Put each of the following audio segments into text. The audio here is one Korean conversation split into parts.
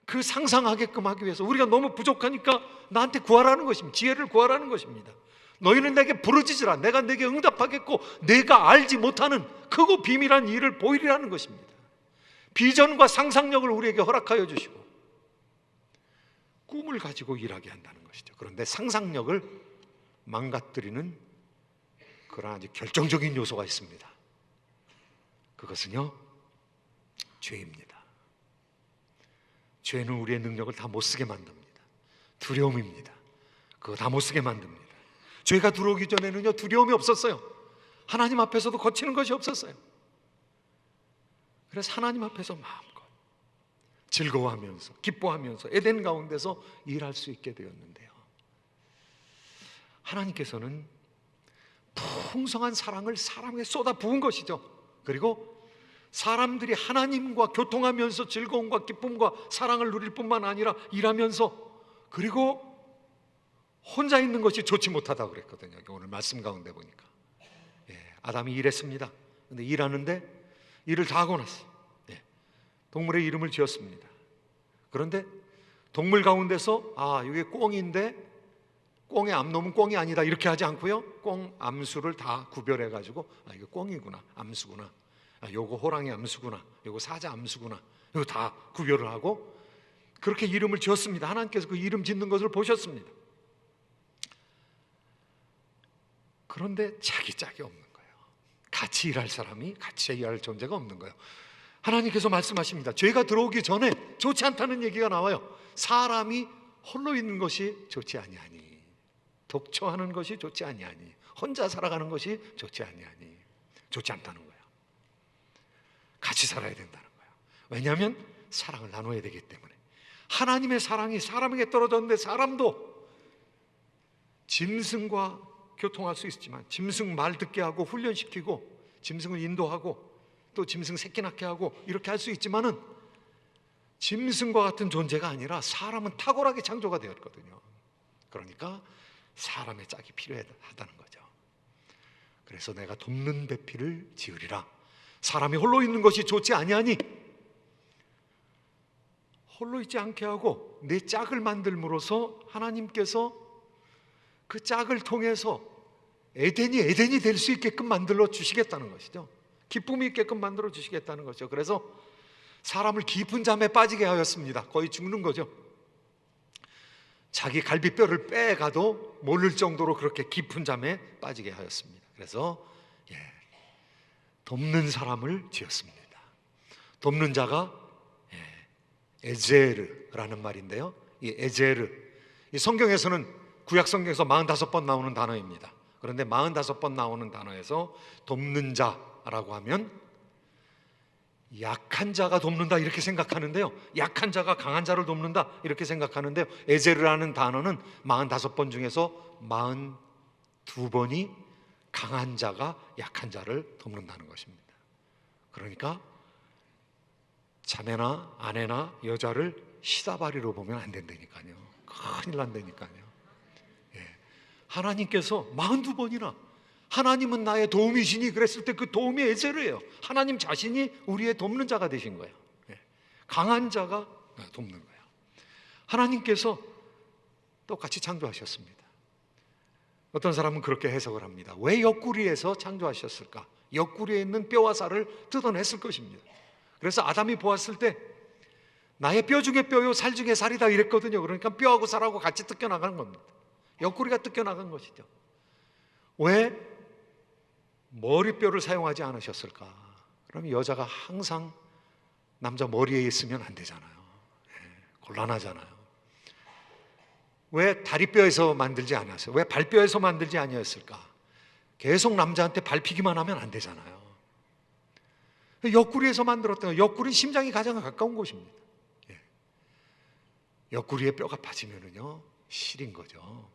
그 상상하게끔 하기 위해서 우리가 너무 부족하니까 나한테 구하라는 것입니다. 지혜를 구하라는 것입니다. 너희는 내게 부르짖으라. 내가 내게 응답하겠고 내가 알지 못하는 크고 비밀한 일을 보이리라는 것입니다. 비전과 상상력을 우리에게 허락하여 주시고 꿈을 가지고 일하게 한다는 것이죠. 그런데 상상력을 망가뜨리는 그런 아주 결정적인 요소가 있습니다. 그것은요, 죄입니다. 죄는 우리의 능력을 다 못쓰게 만듭니다. 두려움입니다. 그거 다 못쓰게 만듭니다. 죄가 들어오기 전에는요, 두려움이 없었어요. 하나님 앞에서도 거치는 것이 없었어요. 그래서 하나님 앞에서 마음껏 즐거워하면서 기뻐하면서 에덴 가운데서 일할 수 있게 되었는데요, 하나님께서는 풍성한 사랑을 사람에게 쏟아 부은 것이죠. 그리고 사람들이 하나님과 교통하면서 즐거움과 기쁨과 사랑을 누릴 뿐만 아니라 일하면서, 그리고 혼자 있는 것이 좋지 못하다고 그랬거든요. 오늘 말씀 가운데 보니까 아담이 일했습니다. 근데 일하는데 일을 다 하고 났어요. 동물의 이름을 지었습니다. 그런데 동물 가운데서 이게 꿩인데 꿩의 암놈은 꿩이 아니다 이렇게 하지 않고요, 꿩 암수를 다 구별해 가지고 이거 꿩이구나, 암수구나, 요거 호랑이 암수구나, 요거 사자 암수구나, 이거 다 구별을 하고 그렇게 이름을 지었습니다. 하나님께서 그 이름 짓는 것을 보셨습니다. 그런데 자기 짝이 없는 거예요. 같이 일할 사람이, 같이 일할 존재가 없는 거예요. 하나님께서 말씀하십니다. 죄가 들어오기 전에 좋지 않다는 얘기가 나와요. 사람이 홀로 있는 것이 좋지 아니하니, 독처하는 것이 좋지 아니하니, 혼자 살아가는 것이 좋지 아니하니, 좋지 않다는 거예요. 같이 살아야 된다는 거예요. 왜냐하면 사랑을 나눠야 되기 때문에. 하나님의 사랑이 사람에게 떨어졌는데 사람도 짐승과 교통할 수 있지만, 짐승 말 듣게 하고 훈련시키고 짐승을 인도하고 또 짐승 새끼 낳게 하고 이렇게 할 수 있지만은 짐승과 같은 존재가 아니라 사람은 탁월하게 창조가 되었거든요. 그러니까 사람의 짝이 필요하다는 거죠. 그래서 내가 돕는 배필을 지으리라. 사람이 홀로 있는 것이 좋지 아니하니, 홀로 있지 않게 하고 내 짝을 만들므로써 하나님께서 그 짝을 통해서 에덴이 될 수 있게끔 만들어 주시겠다는 것이죠. 기쁨이 있게끔 만들어 주시겠다는 거죠. 그래서 사람을 깊은 잠에 빠지게 하였습니다. 거의 죽는 거죠. 자기 갈비뼈를 빼가도 모를 정도로 그렇게 깊은 잠에 빠지게 하였습니다. 그래서 돕는 사람을 지었습니다. 돕는 자가 에제르라는 말인데요, 이 에제르, 이 성경에서는 구약 성경에서 45번 나오는 단어입니다. 그런데 45번 나오는 단어에서 돕는 자라고 하면 약한 자가 돕는다 이렇게 생각하는데요, 약한 자가 강한 자를 돕는다 이렇게 생각하는데요, 에제르라는 단어는 45번 중에서 42번이 강한 자가 약한 자를 돕는다는 것입니다. 그러니까 자매나 아내나 여자를 시다바리로 보면 안 된다니까요. 큰일 난다니까요. 하나님께서 42번이나 하나님은 나의 도움이시니 그랬을 때 그 도움이 에제르예요. 하나님 자신이 우리의 돕는 자가 되신 거예요. 강한 자가 돕는 거예요. 하나님께서 똑같이 창조하셨습니다. 어떤 사람은 그렇게 해석을 합니다. 왜 옆구리에서 창조하셨을까? 옆구리에 있는 뼈와 살을 뜯어냈을 것입니다. 그래서 아담이 보았을 때 나의 뼈 중에 뼈요 살 중에 살이다 이랬거든요. 그러니까 뼈하고 살하고 같이 뜯겨나가는 겁니다. 옆구리가 뜯겨나간 것이죠. 왜 머리뼈를 사용하지 않으셨을까? 그럼 여자가 항상 남자 머리에 있으면 안 되잖아요. 곤란하잖아요. 왜 다리뼈에서 만들지 않았어요? 왜 발뼈에서 만들지 아니었을까? 계속 남자한테 밟히기만 하면 안 되잖아요. 옆구리에서 만들었던, 옆구리 심장이 가장 가까운 곳입니다. 옆구리에 뼈가 빠지면은요 실인 거죠.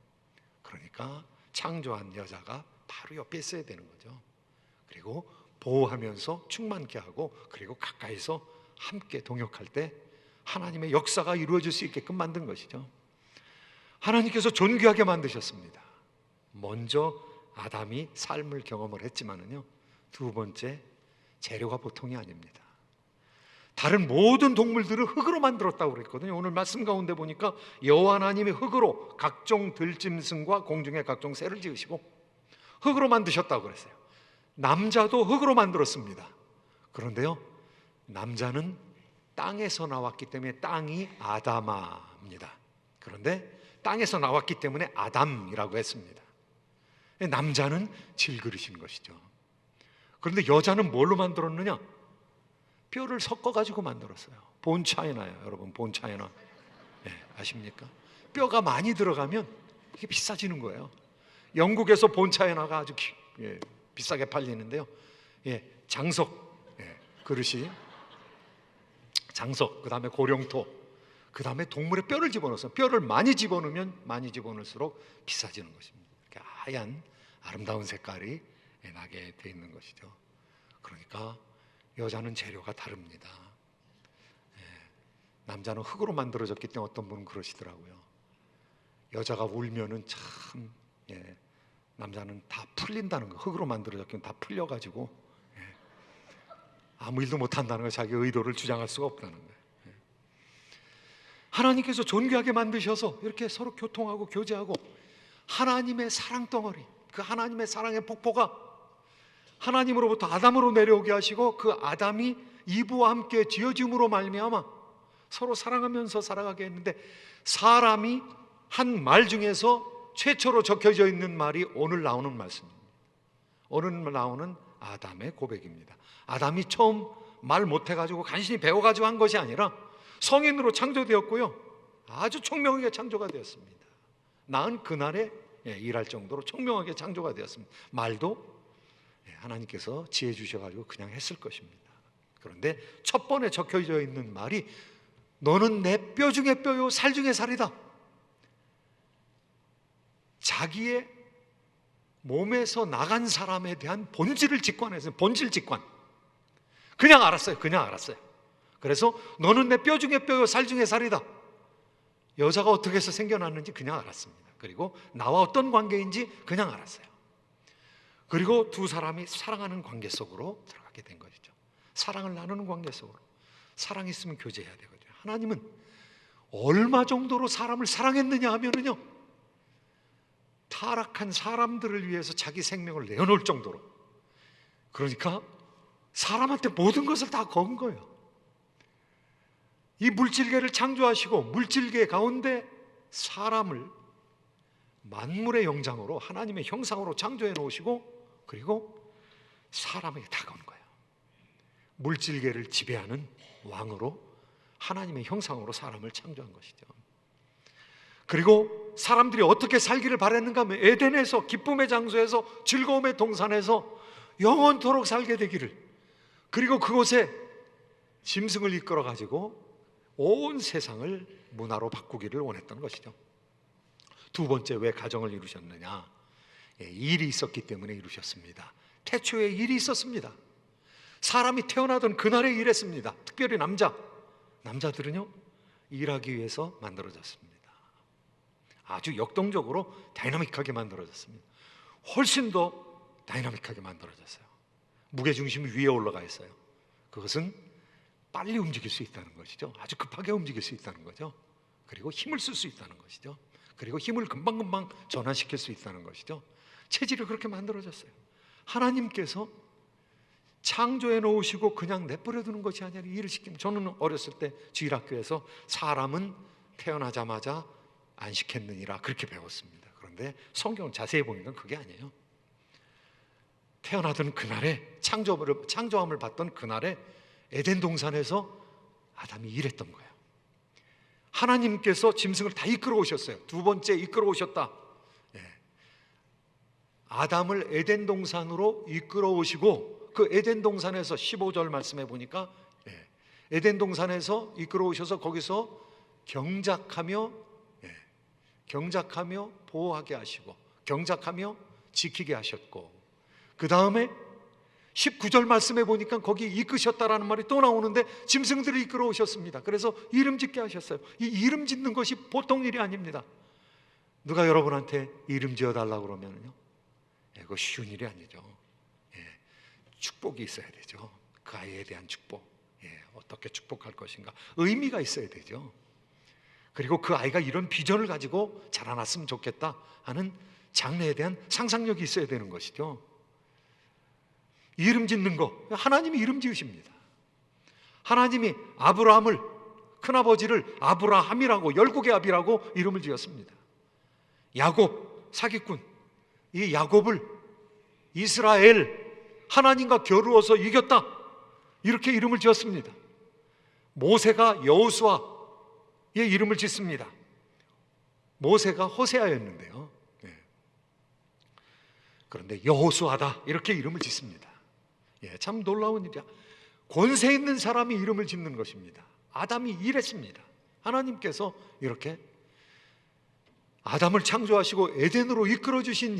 그러니까 창조한 여자가 바로 옆에 있어야 되는 거죠. 그리고 보호하면서 충만케 하고, 그리고 가까이서 함께 동역할 때 하나님의 역사가 이루어질 수 있게끔 만든 것이죠. 하나님께서 존귀하게 만드셨습니다. 먼저 아담이 삶을 경험을 했지만은요, 두 번째 재료가 보통이 아닙니다. 다른 모든 동물들을 흙으로 만들었다고 그랬거든요. 오늘 말씀 가운데 보니까 여호와 하나님이 흙으로 각종 들짐승과 공중의 각종 새를 지으시고 흙으로 만드셨다고 그랬어요. 남자도 흙으로 만들었습니다. 그런데요, 남자는 땅에서 나왔기 때문에 땅이 아다마입니다. 그런데 땅에서 나왔기 때문에 아담이라고 했습니다. 남자는 질그릇인 것이죠. 그런데 여자는 뭘로 만들었느냐? 뼈를 섞어가지고 만들었어요. 본 차이나요, 여러분. 본 차이나 아십니까? 뼈가 많이 들어가면 이게 비싸지는 거예요. 영국에서 본 차이나가 아주 비싸게 팔리는데요. 장석 그릇이, 장석, 그 다음에 고령토, 그 다음에 동물의 뼈를 집어넣어서 뼈를 많이 집어넣으면 많이 집어넣을수록 비싸지는 것입니다. 이렇게 하얀 아름다운 색깔이 나게 돼 있는 것이죠. 그러니까 여자는 재료가 다릅니다. 남자는 흙으로 만들어졌기 때문에 어떤 분은 그러시더라고요. 여자가 울면은 참 남자는 다 풀린다는 거. 흙으로 만들어졌기 때문에 다 풀려가지고 아무 일도 못한다는 거. 자기 의도를 주장할 수가 없다는 거예요. 하나님께서 존귀하게 만드셔서 이렇게 서로 교통하고 교제하고 하나님의 사랑 덩어리, 그 하나님의 사랑의 폭포가 하나님으로부터 아담으로 내려오게 하시고 그 아담이 이브와 함께 지어짐으로 말미암아 서로 사랑하면서 살아가게 했는데, 사람이 한 말 중에서 최초로 적혀져 있는 말이 오늘 나오는 말씀입니다. 오늘 나오는 아담의 고백입니다. 아담이 처음 말 못해가지고 간신히 배워가지고 한 것이 아니라 성인으로 창조되었고요, 아주 총명하게 창조가 되었습니다. 나은 그날에 일할 정도로 총명하게 창조가 되었습니다. 말도 하나님께서 지혜 주셔가지고 그냥 했을 것입니다. 그런데 첫 번에 적혀져 있는 말이 너는 내 뼈 중에 뼈요 살 중에 살이다. 자기의 몸에서 나간 사람에 대한 본질을 직관했어요. 본질 직관. 그냥 알았어요. 그냥 알았어요. 그래서 너는 내 뼈 중에 뼈요 살 중에 살이다. 여자가 어떻게 해서 생겨났는지 그냥 알았습니다. 그리고 나와 어떤 관계인지 그냥 알았어요. 그리고 두 사람이 사랑하는 관계 속으로 들어가게 된 것이죠. 사랑을 나누는 관계 속으로. 사랑이 있으면 교제해야 되거든요. 하나님은 얼마 정도로 사람을 사랑했느냐 하면은요, 타락한 사람들을 위해서 자기 생명을 내어놓을 정도로, 그러니까 사람한테 모든 것을 다 건 거예요. 이 물질계를 창조하시고 물질계 가운데 사람을 만물의 영장으로 하나님의 형상으로 창조해 놓으시고 그리고 사람에게 다 건 거예요. 물질계를 지배하는 왕으로 하나님의 형상으로 사람을 창조한 것이죠. 그리고 사람들이 어떻게 살기를 바랬는가 하면 에덴에서, 기쁨의 장소에서, 즐거움의 동산에서 영원토록 살게 되기를, 그리고 그곳에 짐승을 이끌어 가지고 온 세상을 문화로 바꾸기를 원했던 것이죠. 두 번째, 왜 가정을 이루셨느냐? 일이 있었기 때문에 이루셨습니다. 태초에 일이 있었습니다. 사람이 태어나던 그날에 일했습니다. 특별히 남자들은요, 일하기 위해서 만들어졌습니다. 아주 역동적으로 다이나믹하게 만들어졌습니다. 훨씬 더 다이나믹하게 만들어졌어요. 무게중심이 위에 올라가 있어요. 그것은 빨리 움직일 수 있다는 것이죠. 아주 급하게 움직일 수 있다는 거죠. 그리고 힘을 쓸 수 있다는 것이죠. 그리고 힘을 금방금방 전환시킬 수 있다는 것이죠. 체질이 그렇게 만들어졌어요. 하나님께서 창조해 놓으시고 그냥 내버려 두는 것이 아니라 일을 시킵니다. 저는 어렸을 때 주일학교에서 사람은 태어나자마자 안식했느니라 그렇게 배웠습니다. 그런데 성경을 자세히 보니까 그게 아니에요. 태어나던 그날에, 창조함을 받던 그날에 에덴 동산에서 아담이 일했던 거예요. 하나님께서 짐승을 다 이끌어 오셨어요. 두 번째 이끌어 오셨다. 아담을 에덴 동산으로 이끌어 오시고, 그 에덴 동산에서 15절 말씀해 보니까 에덴 동산에서 이끌어 오셔서 거기서 경작하며 보호하게 하시고 경작하며 지키게 하셨고, 그 다음에 19절 말씀해 보니까 거기 이끄셨다라는 말이 또 나오는데 짐승들을 이끌어 오셨습니다. 그래서 이름 짓게 하셨어요. 이 이름 짓는 것이 보통 일이 아닙니다. 누가 여러분한테 이름 지어달라고 그러면요, 그거 쉬운 일이 아니죠. 축복이 있어야 되죠. 그 아이에 대한 축복. 어떻게 축복할 것인가, 의미가 있어야 되죠. 그리고 그 아이가 이런 비전을 가지고 자라났으면 좋겠다 하는 장래에 대한 상상력이 있어야 되는 것이죠. 이름 짓는 거, 하나님이 이름 지으십니다. 하나님이 아브라함을, 큰아버지를 아브라함이라고, 열국의 아비라고 이름을 지었습니다. 야곱, 사기꾼, 이 야곱을 이스라엘, 하나님과 겨루어서 이겼다, 이렇게 이름을 지었습니다. 모세가 여호수아의 이름을 짓습니다. 모세가 호세아였는데요. 그런데 여호수아다, 이렇게 이름을 짓습니다. 참 놀라운 일이야. 권세 있는 사람이 이름을 짓는 것입니다. 아담이 일했습니다. 하나님께서 이렇게 아담을 창조하시고 에덴으로 이끌어주신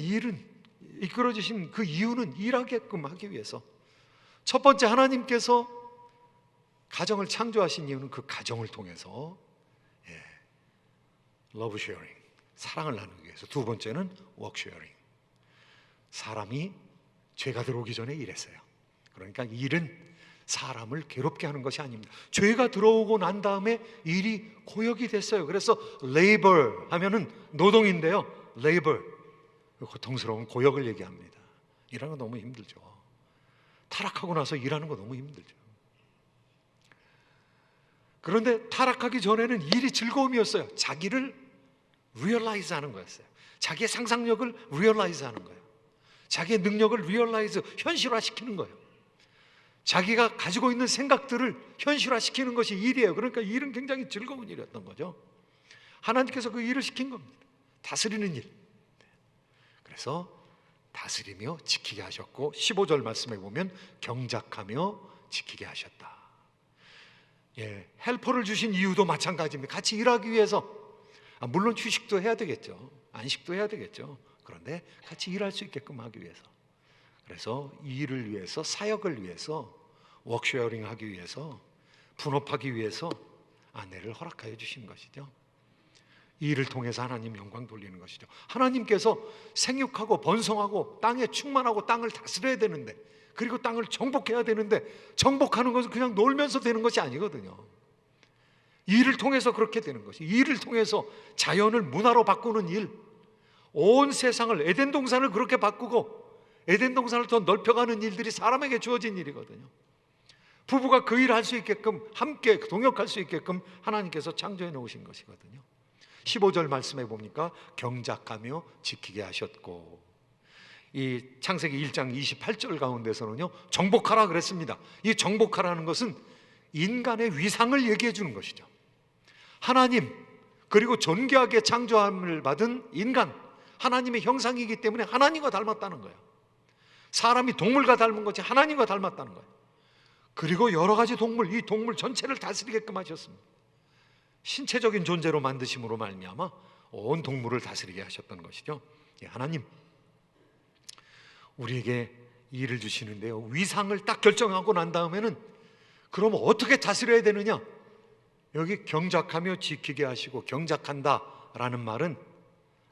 그 이유는 일하게끔 하기 위해서. 첫 번째, 하나님께서 가정을 창조하신 이유는 그 가정을 통해서 love sharing, 사랑을 나누기 위해서. 두 번째는 work sharing, 사람이 죄가 들어오기 전에 일했어요. 그러니까 일은 사람을 괴롭게 하는 것이 아닙니다. 죄가 들어오고 난 다음에 일이 고역이 됐어요. 그래서 labor 하면은 노동인데요, labor, 고통스러운 고역을 얘기합니다. 일하는 거 너무 힘들죠. 타락하고 나서 일하는 거 너무 힘들죠. 그런데 타락하기 전에는 일이 즐거움이었어요. 자기를 realize 하는 거였어요. 자기의 상상력을 realize 하는 거예요. 자기의 능력을 realize, 현실화시키는 거예요. 자기가 가지고 있는 생각들을 현실화시키는 것이 일이에요. 그러니까 일은 굉장히 즐거운 일이었던 거죠. 하나님께서 그 일을 시킨 겁니다. 다스리는 일. 그래서 다스리며 지키게 하셨고, 15절 말씀에 보면 경작하며 지키게 하셨다. 헬퍼를 주신 이유도 마찬가지입니다. 같이 일하기 위해서. 물론 휴식도 해야 되겠죠. 안식도 해야 되겠죠. 그런데 같이 일할 수 있게끔 하기 위해서. 그래서 이 일을 위해서, 사역을 위해서, 워크쉐어링 하기 위해서, 분업하기 위해서 아내를 허락하여 주신 것이죠. 이 일을 통해서 하나님 영광 돌리는 것이죠. 하나님께서 생육하고 번성하고 땅에 충만하고 땅을 다스려야 되는데, 그리고 땅을 정복해야 되는데, 정복하는 것은 그냥 놀면서 되는 것이 아니거든요. 이 일을 통해서 그렇게 되는 것이, 이 일을 통해서 자연을 문화로 바꾸는 일, 온 세상을, 에덴 동산을 그렇게 바꾸고 에덴 동산을 더 넓혀가는 일들이 사람에게 주어진 일이거든요. 부부가 그 일을 할 수 있게끔, 함께 동역할 수 있게끔 하나님께서 창조해 놓으신 것이거든요. 15절 말씀해 보니까 경작하며 지키게 하셨고, 이 창세기 1장 28절 가운데서는요, 정복하라 그랬습니다. 이 정복하라는 것은 인간의 위상을 얘기해 주는 것이죠. 하나님, 그리고 존귀하게 창조함을 받은 인간, 하나님의 형상이기 때문에 하나님과 닮았다는 거예요. 사람이 동물과 닮은 것이 하나님과 닮았다는 거예요. 그리고 여러 가지 동물, 이 동물 전체를 다스리게끔 하셨습니다. 신체적인 존재로 만드심으로 말미암아 온 동물을 다스리게 하셨던 것이죠. 하나님, 우리에게 일을 주시는데요, 위상을 딱 결정하고 난 다음에는 그럼 어떻게 다스려야 되느냐? 여기 경작하며 지키게 하시고, 경작한다라는 말은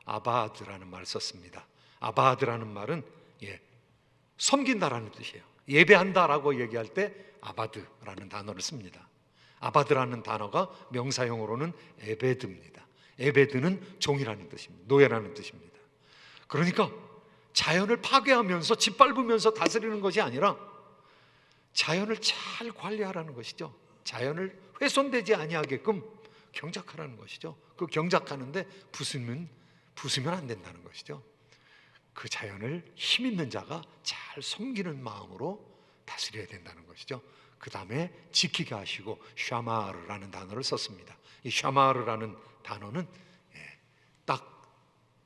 아바드라는 말을 썼습니다. 아바드라는 말은 섬긴다라는 뜻이에요. 예배한다라고 얘기할 때 아바드라는 단어를 씁니다. 아바드라는 단어가 명사형으로는 에베드입니다. 에베드는 종이라는 뜻입니다. 노예라는 뜻입니다. 그러니까 자연을 파괴하면서 짓밟으면서 다스리는 것이 아니라 자연을 잘 관리하라는 것이죠. 자연을 훼손되지 아니하게끔 경작하라는 것이죠. 그 경작하는데 부수면 안 된다는 것이죠. 그 자연을 힘 있는 자가 잘 섬기는 마음으로 다스려야 된다는 것이죠. 그 다음에 지키게 하시고 샤마르라는 단어를 썼습니다. 이 샤마르라는 단어는 딱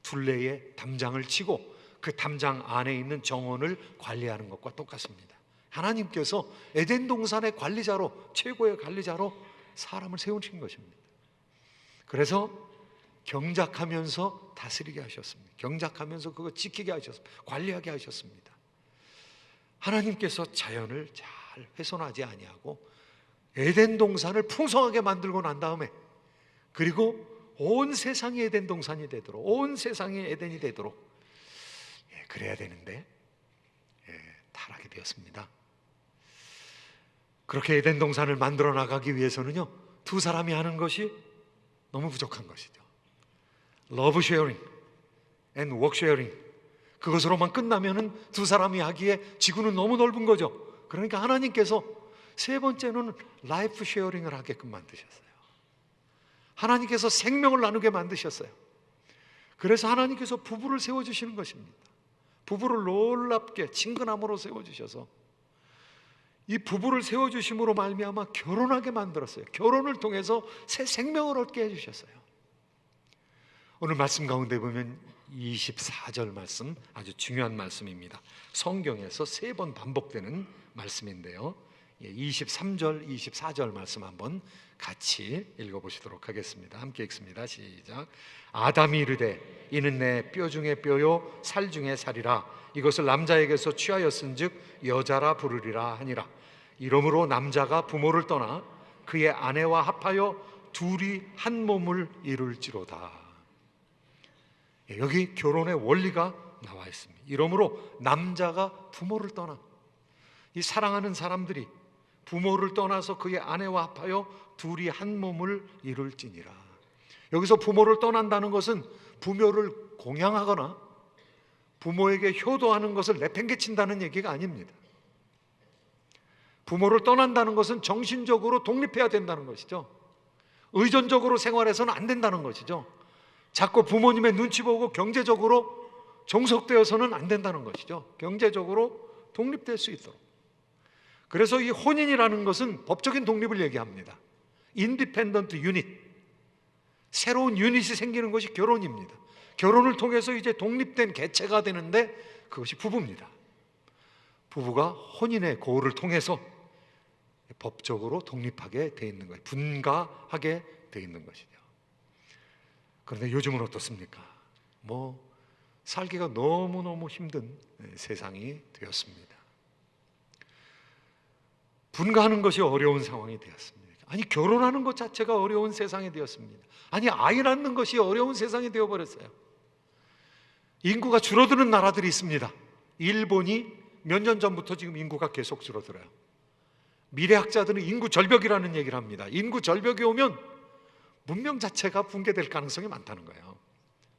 둘레에 담장을 치고 그 담장 안에 있는 정원을 관리하는 것과 똑같습니다. 하나님께서 에덴 동산의 관리자로, 최고의 관리자로 사람을 세우신 것입니다. 그래서 경작하면서 다스리게 하셨습니다. 경작하면서 그거 지키게 하셨습니다. 관리하게 하셨습니다. 하나님께서 자연을 잘 훼손하지 아니하고 에덴 동산을 풍성하게 만들고 난 다음에, 그리고 온 세상이 에덴 동산이 되도록, 온 세상이 에덴이 되도록 그래야 되는데 타락이 되었습니다. 그렇게 에덴 동산을 만들어 나가기 위해서는요, 두 사람이 하는 것이 너무 부족한 것이죠. 러브 쉐어링 앤 워크 쉐어링, 그것으로만 끝나면은 두 사람이 하기에 지구는 너무 넓은 거죠. 그러니까 하나님께서 세 번째는 라이프 쉐어링을 하게끔 만드셨어요. 하나님께서 생명을 나누게 만드셨어요. 그래서 하나님께서 부부를 세워주시는 것입니다. 부부를 놀랍게 친근함으로 세워주셔서 이 부부를 세워주심으로 말미암아 결혼하게 만들었어요. 결혼을 통해서 새 생명을 얻게 해주셨어요. 오늘 말씀 가운데 보면 24절 말씀, 아주 중요한 말씀입니다. 성경에서 3번 반복되는 말씀인데요, 23절, 24절 말씀 한번 같이 읽어보시도록 하겠습니다. 함께 읽습니다. 시작. 아담이 이르되 이는 내 뼈 중에 뼈요 살 중에 살이라. 이것을 남자에게서 취하였은즉 여자라 부르리라 하니라. 이러므로 남자가 부모를 떠나 그의 아내와 합하여 둘이 한 몸을 이룰지로다. 여기 결혼의 원리가 나와 있습니다. 이러므로 남자가 부모를 떠나, 이 사랑하는 사람들이 부모를 떠나서 그의 아내와 합하여 둘이 한 몸을 이룰지니라. 여기서 부모를 떠난다는 것은 부모를 공양하거나 부모에게 효도하는 것을 내팽개친다는 얘기가 아닙니다. 부모를 떠난다는 것은 정신적으로 독립해야 된다는 것이죠. 의존적으로 생활해서는 안 된다는 것이죠. 자꾸 부모님의 눈치 보고 경제적으로 종속되어서는 안 된다는 것이죠. 경제적으로 독립될 수 있도록. 그래서 이 혼인이라는 것은 법적인 독립을 얘기합니다. 인디펜던트 유닛, 새로운 유닛이 생기는 것이 결혼입니다. 결혼을 통해서 이제 독립된 개체가 되는데 그것이 부부입니다. 부부가 혼인의 고를 통해서 법적으로 독립하게 돼 있는 거예요. 분가하게 돼 있는 것이죠. 그런데 요즘은 어떻습니까? 살기가 너무너무 힘든 세상이 되었습니다. 분가하는 것이 어려운 상황이 되었습니다. 아니, 결혼하는 것 자체가 어려운 세상이 되었습니다. 아니, 아이 낳는 것이 어려운 세상이 되어버렸어요. 인구가 줄어드는 나라들이 있습니다. 일본이 몇 년 전부터 지금 인구가 계속 줄어들어요. 미래학자들은 인구 절벽이라는 얘기를 합니다. 인구 절벽이 오면 문명 자체가 붕괴될 가능성이 많다는 거예요.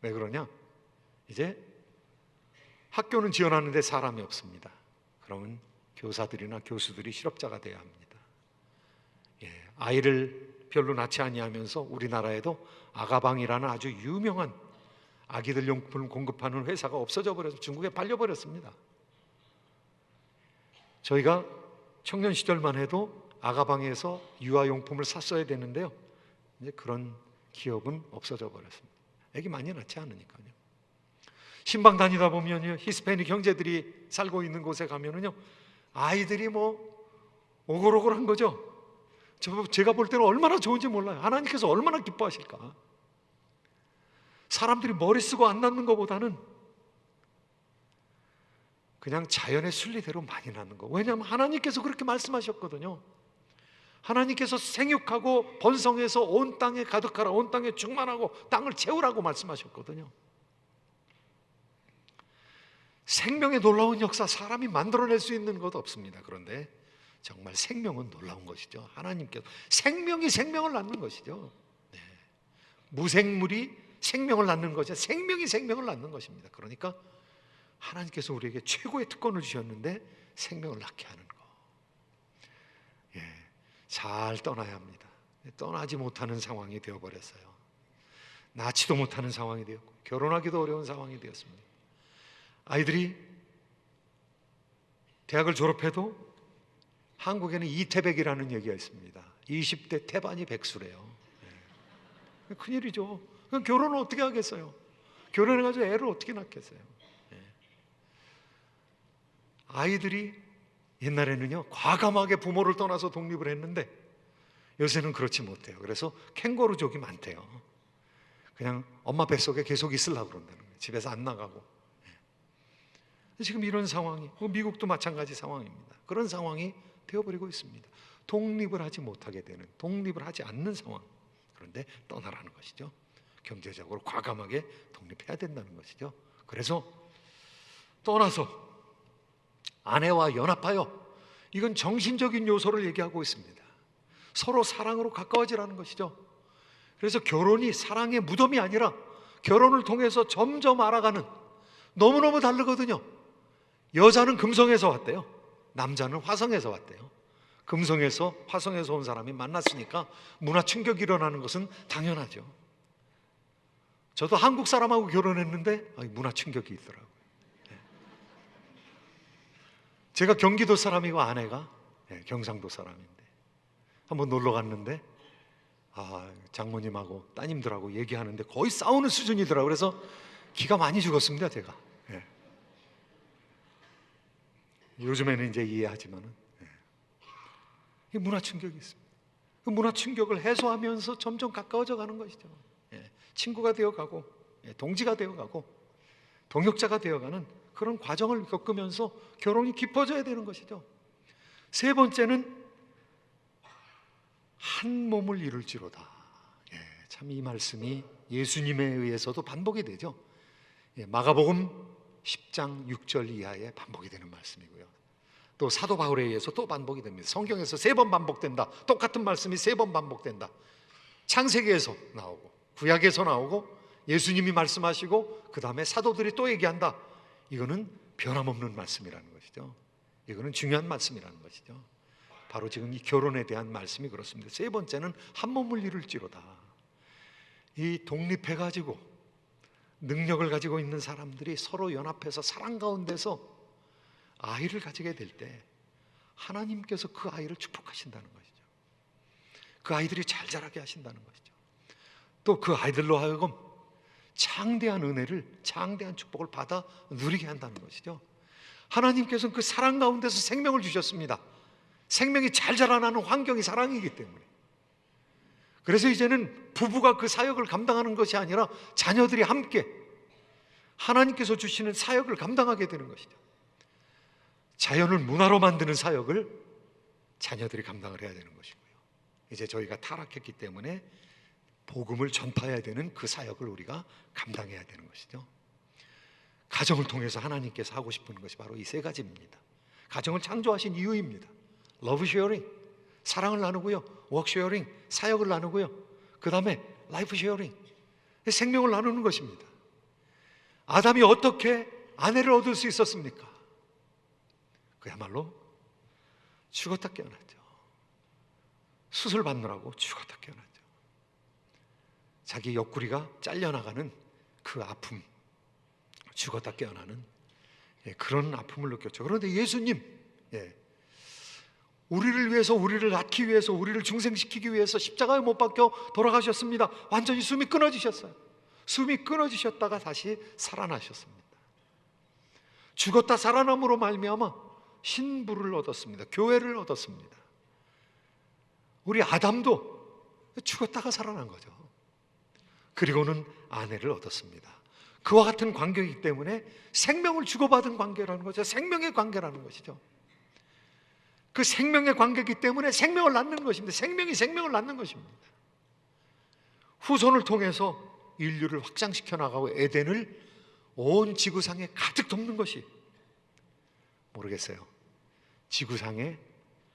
왜 그러냐? 이제 학교는 지어놨는데 사람이 없습니다. 그러면 교사들이나 교수들이 실업자가 돼야 합니다. 아이를 별로 낳지 아니하면서 우리나라에도 아가방이라는 아주 유명한 아기들 용품을 공급하는 회사가 없어져 버려서 중국에 팔려버렸습니다. 저희가 청년 시절만 해도 아가방에서 유아용품을 샀어야 되는데요, 이제 그런 기업은 없어져 버렸습니다. 애기 많이 낳지 않으니까요. 신방 다니다 보면요, 히스패닉 형제들이 살고 있는 곳에 가면은요, 아이들이 오글오글한 거죠. 제가 볼 때는 얼마나 좋은지 몰라요. 하나님께서 얼마나 기뻐하실까. 사람들이 머리 쓰고 안 낳는 것보다는 그냥 자연의 순리대로 많이 낳는 거. 왜냐하면 하나님께서 그렇게 말씀하셨거든요. 하나님께서 생육하고 번성해서 온 땅에 가득하라, 온 땅에 충만하고 땅을 채우라고 말씀하셨거든요. 생명의 놀라운 역사, 사람이 만들어낼 수 있는 것 없습니다. 그런데 정말 생명은 놀라운 것이죠. 하나님께서 생명이 생명을 낳는 것이죠. 무생물이 생명을 낳는 것이 생명이 생명을 낳는 것입니다. 그러니까 하나님께서 우리에게 최고의 특권을 주셨는데 생명을 낳게 하는 거. 잘 떠나야 합니다. 떠나지 못하는 상황이 되어버렸어요. 낳지도 못하는 상황이 되었고 결혼하기도 어려운 상황이 되었습니다. 아이들이 대학을 졸업해도 한국에는 이태백이라는 얘기가 있습니다. 20대 태반이 백수래요. 큰일이죠. 그럼 결혼을 어떻게 하겠어요? 결혼해가지고 애를 어떻게 낳겠어요? 아이들이 옛날에는요, 과감하게 부모를 떠나서 독립을 했는데 요새는 그렇지 못해요. 그래서 캥거루족이 많대요. 그냥 엄마 뱃속에 계속 있으려고 그런다는 거예요. 집에서 안 나가고. 지금 이런 상황이, 미국도 마찬가지 상황입니다. 그런 상황이 되어버리고 있습니다. 독립을 하지 못하게 되는, 독립을 하지 않는 상황. 그런데 떠나라는 것이죠. 경제적으로 과감하게 독립해야 된다는 것이죠. 그래서 떠나서 아내와 연합하여 이건 정신적인 요소를 얘기하고 있습니다. 서로 사랑으로 가까워지라는 것이죠. 그래서 결혼이 사랑의 무덤이 아니라 결혼을 통해서 점점 알아가는, 너무너무 다르거든요. 여자는 금성에서 왔대요. 남자는 화성에서 왔대요. 금성에서 화성에서 온 사람이 만났으니까 문화 충격이 일어나는 것은 당연하죠. 저도 한국 사람하고 결혼했는데 문화 충격이 있더라고요. 제가 경기도 사람이고 아내가 경상도 사람인데 한번 놀러 갔는데 장모님하고 따님들하고 얘기하는데 거의 싸우는 수준이더라고요. 그래서 기가 많이 죽었습니다, 제가. 요즘에는 이제 이해하지만은 이 문화 충격이 있습니다. 그 문화 충격을 해소하면서 점점 가까워져 가는 것이죠. 친구가 되어가고 동지가 되어가고 동역자가 되어가는 그런 과정을 겪으면서 결혼이 깊어져야 되는 것이죠. 세 번째는 한 몸을 이룰지로다. 참 이 말씀이 예수님에 의해서도 반복이 되죠. 마가복음 10장 6절 이하에 반복이 되는 말씀이고요. 또 사도 바울에 의해서 또 반복이 됩니다. 성경에서 3번 반복된다. 똑같은 말씀이 3번 반복된다. 창세기에서 나오고 구약에서 나오고 예수님이 말씀하시고 그 다음에 사도들이 또 얘기한다. 이거는 변함없는 말씀이라는 것이죠. 이거는 중요한 말씀이라는 것이죠. 바로 지금 이 결혼에 대한 말씀이 그렇습니다. 세 번째는 한 몸을 이룰지로다. 이 독립해가지고 능력을 가지고 있는 사람들이 서로 연합해서 사랑 가운데서 아이를 가지게 될 때 하나님께서 그 아이를 축복하신다는 것이죠. 그 아이들이 잘 자라게 하신다는 것이죠. 또 그 아이들로 하여금 장대한 은혜를, 장대한 축복을 받아 누리게 한다는 것이죠. 하나님께서는 그 사랑 가운데서 생명을 주셨습니다. 생명이 잘 자라나는 환경이 사랑이기 때문에. 그래서 이제는 부부가 그 사역을 감당하는 것이 아니라 자녀들이 함께 하나님께서 주시는 사역을 감당하게 되는 것이죠. 자연을 문화로 만드는 사역을 자녀들이 감당을 해야 되는 것이고요. 이제 저희가 타락했기 때문에 복음을 전파해야 되는 그 사역을 우리가 감당해야 되는 것이죠. 가정을 통해서 하나님께서 하고 싶은 것이 바로 이 세 가지입니다. 가정을 창조하신 이유입니다. 러브 쉐어링, 사랑을 나누고요. 워크 쉐어링, 사역을 나누고요. 그 다음에 라이프 쉐어링, 생명을 나누는 것입니다. 아담이 어떻게 아내를 얻을 수 있었습니까? 그야말로 죽었다 깨어났죠. 수술 받느라고 죽었다 깨어났죠. 자기 옆구리가 잘려나가는 그 아픔, 죽었다 깨어나는 그런 아픔을 느꼈죠. 그런데 예수님, 우리를 위해서, 우리를 낳기 위해서, 우리를 중생시키기 위해서 십자가에 못 박혀 돌아가셨습니다. 완전히 숨이 끊어지셨어요. 숨이 끊어지셨다가 다시 살아나셨습니다. 죽었다 살아남으로 말미암아 신부를 얻었습니다. 교회를 얻었습니다. 우리 아담도 죽었다가 살아난 거죠. 그리고는 아내를 얻었습니다. 그와 같은 관계이기 때문에 생명을 주고받은 관계라는 거죠. 생명의 관계라는 것이죠. 그 생명의 관계이기 때문에 생명을 낳는 것입니다. 생명이 생명을 낳는 것입니다. 후손을 통해서 인류를 확장시켜 나가고 에덴을 온 지구상에 가득 덮는 것이, 모르겠어요, 지구상에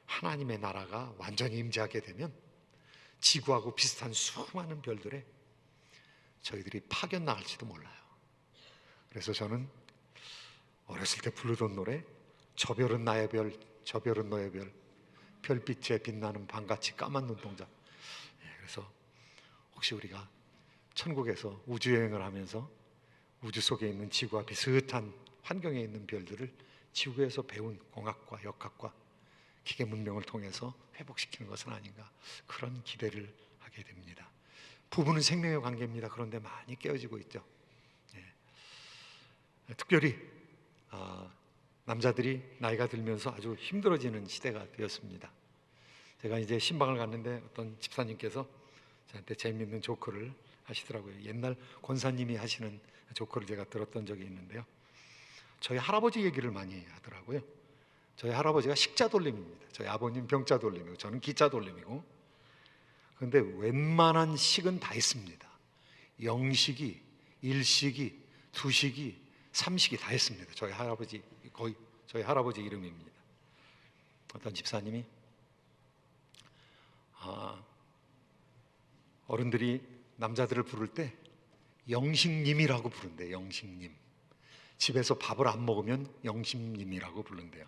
하나님의 나라가 완전히 임재하게 되면 지구하고 비슷한 수많은 별들에 저희들이 파견 나갈지도 몰라요. 그래서 저는 어렸을 때 부르던 노래, 저 별은 나의 별, 저 별은 너의 별, 별빛에 빛나는 밤같이 까만 눈동자. 그래서 혹시 우리가 천국에서 우주여행을 하면서 우주 속에 있는 지구와 비슷한 환경에 있는 별들을 지구에서 배운 공학과 역학과 기계 문명을 통해서 회복시키는 것은 아닌가, 그런 기대를 하게 됩니다. 부부는 생명의 관계입니다. 그런데 많이 깨어지고 있죠. 특별히 남자들이 나이가 들면서 아주 힘들어지는 시대가 되었습니다. 제가 이제 신방을 갔는데 어떤 집사님께서 저한테 재미있는 조커를 하시더라고요. 옛날 권사님이 하시는 조커를 제가 들었던 적이 있는데요. 저희 할아버지 얘기를 많이 하더라고요. 저희 할아버지가 식자 돌림입니다. 저희 아버님 병자 돌림이고 저는 기자 돌림이고. 그런데 웬만한 식은 다 했습니다. 영식이, 일식이, 두식이, 삼식이 다 했습니다. 저희 할아버지, 거의 저희 할아버지 이름입니다. 어떤 집사님이 어른들이 남자들을 부를 때 영식님이라고 부른대요. 영식님. 집에서 밥을 안 먹으면 영식님이라고 부른대요.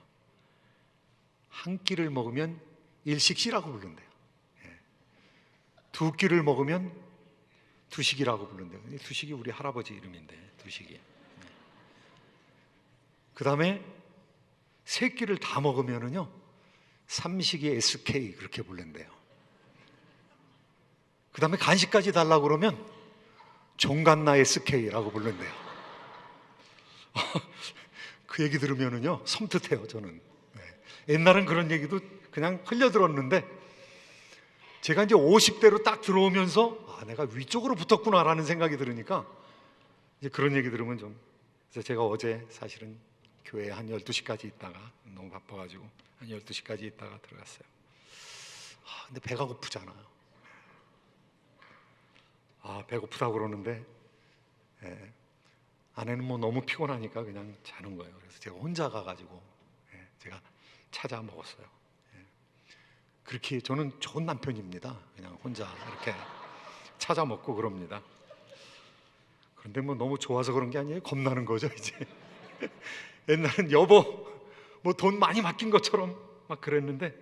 한 끼를 먹으면 일식씨라고 부른대요. 두 끼를 먹으면 두식이라고 부른대요. 두식이 우리 할아버지 이름인데, 두식이. 그 다음에 세 끼를 다 먹으면은요, 삼식이 SK 그렇게 부른대요. 그 다음에 간식까지 달라고 그러면 종갓나 SK라고 부른대요. 그 얘기 들으면은요, 섬뜩해요, 저는. 옛날엔 그런 얘기도 그냥 흘려들었는데, 제가 이제 50대로 딱 들어오면서 내가 위쪽으로 붙었구나라는 생각이 들으니까 이제 그런 얘기 들으면 좀. 그래서 제가 어제 사실은 교회에 한 12시까지 있다가, 너무 바빠가지고 한 12시까지 있다가 들어갔어요. 근데 배가 고프잖아요. 배고프다고 그러는데 아내는 뭐 너무 피곤하니까 그냥 자는 거예요. 그래서 제가 혼자 가가지고 제가 찾아 먹었어요. 그렇게 저는 좋은 남편입니다. 그냥 혼자 이렇게 찾아 먹고 그럽니다. 그런데 뭐 너무 좋아서 그런 게 아니에요. 겁나는 거죠, 이제. 옛날엔 여보 뭐 돈 많이 맡긴 것처럼 막 그랬는데,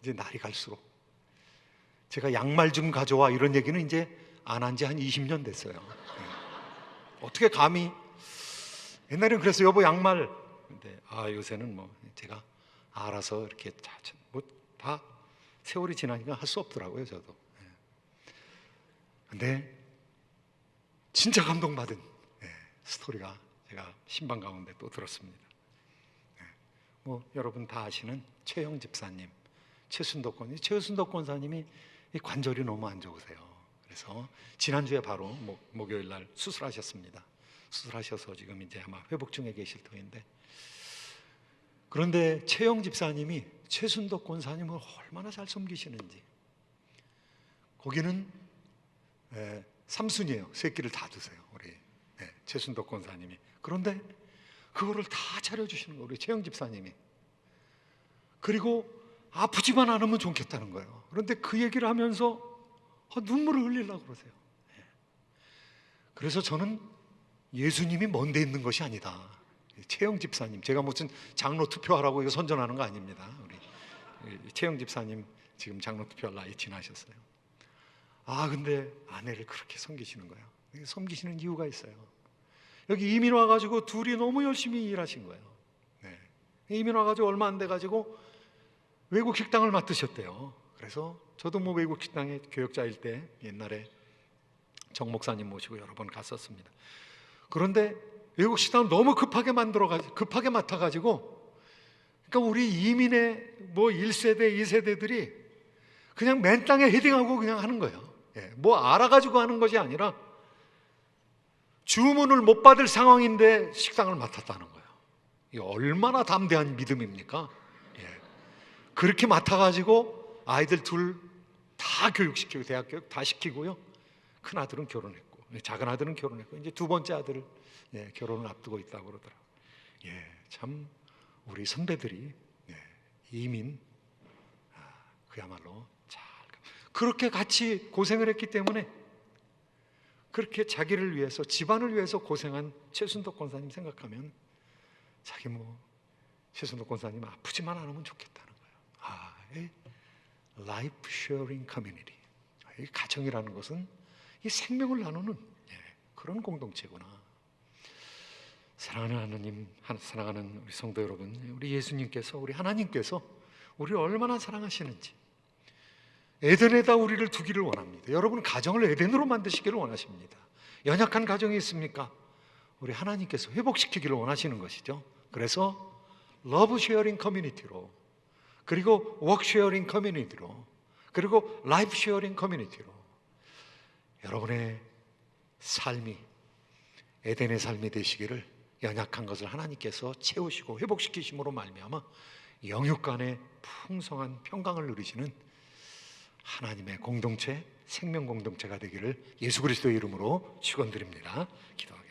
이제 날이 갈수록 제가 양말 좀 가져와 이런 얘기는 이제 안 한 지 한 20년 됐어요. 어떻게 감히. 옛날엔 그래서 여보 양말. 근데 요새는 뭐 제가 알아서 이렇게 뭐 다 세월이 지나니까 할 수 없더라고요, 저도. 근데 진짜 감동받은 스토리가 제가 신방 가운데 또 들었습니다. 뭐 여러분 다 아시는 최영 집사님, 최순덕 권사님이 관절이 너무 안 좋으세요. 그래서 지난주에 바로 목요일 날 수술하셨습니다. 수술하셔서 지금 이제 아마 회복 중에 계실 터인데, 그런데 최영 집사님이 최순덕 권사님을 얼마나 잘 섬기시는지. 거기는 삼순이에요. 새끼를 다 드세요, 우리 최순덕 권사님이. 그런데 그거를 다 차려주시는 거예요, 우리 최영 집사님이. 그리고 아프지만 않으면 좋겠다는 거예요. 그런데 그 얘기를 하면서 눈물을 흘리려고 그러세요. 그래서 저는 예수님이 먼데 있는 것이 아니다. 최영 집사님, 제가 무슨 장로 투표하라고 이거 선전하는 거 아닙니다. 우리 최영 집사님 지금 장로 투표할 나이 지나셨어요. 근데 아내를 그렇게 섬기시는 거예요. 섬기시는 이유가 있어요. 여기 이민 와가지고 둘이 너무 열심히 일하신 거예요. 이민 와가지고 얼마 안 돼가지고 외국 식당을 맡으셨대요. 그래서 저도 뭐 외국 식당에 교역자일 때 옛날에 정 목사님 모시고 여러 번 갔었습니다. 그런데 외국 식당을 너무 급하게 맡아가지고, 그러니까 우리 이민의 뭐 1세대, 2세대들이 그냥 맨 땅에 헤딩하고 그냥 하는 거예요. 뭐 알아가지고 하는 것이 아니라 주문을 못 받을 상황인데 식당을 맡았다는 거예요. 이게 얼마나 담대한 믿음입니까? 그렇게 맡아가지고 아이들 둘 다 교육시키고 대학 교육 다 시키고요. 큰 아들은 결혼했고, 작은 아들은 결혼했고, 이제 두 번째 아들을 결혼을 앞두고 있다고 그러더라고요. 참 우리 선배들이 이민 그야말로 잘 그렇게 같이 고생을 했기 때문에, 그렇게 자기를 위해서, 집안을 위해서 고생한 최순덕 권사님 생각하면 자기 최순덕 권사님 아프지만 않으면 좋겠다는 거예요. 라이프 쉐어링 커뮤니티. 이 가정이라는 것은 이 생명을 나누는 그런 공동체구나. 사랑하는 하나님, 사랑하는 우리 성도 여러분, 우리 예수님께서, 우리 하나님께서 우리를 얼마나 사랑하시는지, 에덴에다 우리를 두기를 원합니다. 여러분 가정을 에덴으로 만드시기를 원하십니다. 연약한 가정이 있습니까? 우리 하나님께서 회복시키기를 원하시는 것이죠. 그래서 러브 쉐어링 커뮤니티로, 그리고 워크 쉐어링 커뮤니티로, 그리고 라이프 쉐어링 커뮤니티로 여러분의 삶이 에덴의 삶이 되시기를, 연약한 것을 하나님께서 채우시고 회복시키심으로 말미암아 영육 간의 풍성한 평강을 누리시는 하나님의 공동체, 생명 공동체가 되기를 예수 그리스도의 이름으로 축원드립니다. 기도합니다.